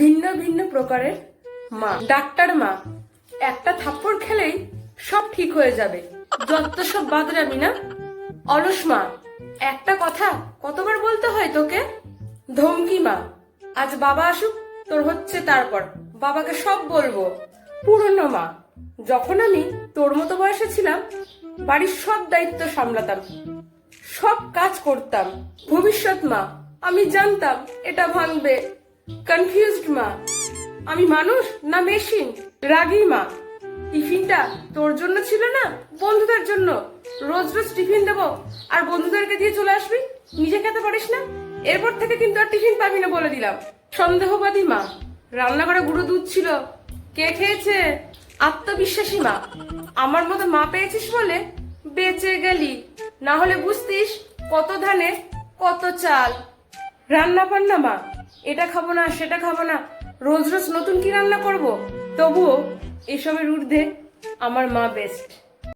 ভিন্ন ভিন্ন প্রকারের মা। ডাক্তার মা, একটা থাপ্পড় খেলেই সব ঠিক হয়ে যাবে, যত সব বাদরামি না। অলস মা, একটা কথা কতবার বলতে হয় তোকে। ধমকি মা, আজ বাবা আসুক, তোর হচ্ছে তারপর বাবাকে সব বলবো। পুরনো মা, যখন আমি তোর মতো বয়সে ছিলাম বাড়ির সব দায়িত্ব সামলাতাম, সব কাজ করতাম। ভবিষ্যৎ মা, আমি জানতাম এটা ভাঙবে। কনফিউজড মা, আমি মানুষ না মেশিন। রাগী মা, টিফিনটা তোর জন্য ছিল না বন্ধুদের জন্য। রোজ রোজ টিফিন দেবো আর বন্ধুদেরকে দিয়ে চলে আসবি, নিজে খেতে পারিস না। এরপর থেকে কিন্তু আর টিফিন পাবি না বলে দিলাম। সন্দেহবাদী মা, রান্নাঘরে গুঁড়ো দুধ ছিল, কে খেয়েছে। আত্মবিশ্বাসী মা, আমার মতো মা পেয়েছিস বলে বেঁচে গেলি, না হলে বুঝতিস কত ধানে কত চাল। রান্না বান্না মা, এটা খাবো না সেটা খাবো না, রোজ রোজ নতুন কি রান্না করব। তবুও এসবের ঊর্ধ্বে আমার মা বেস্ট।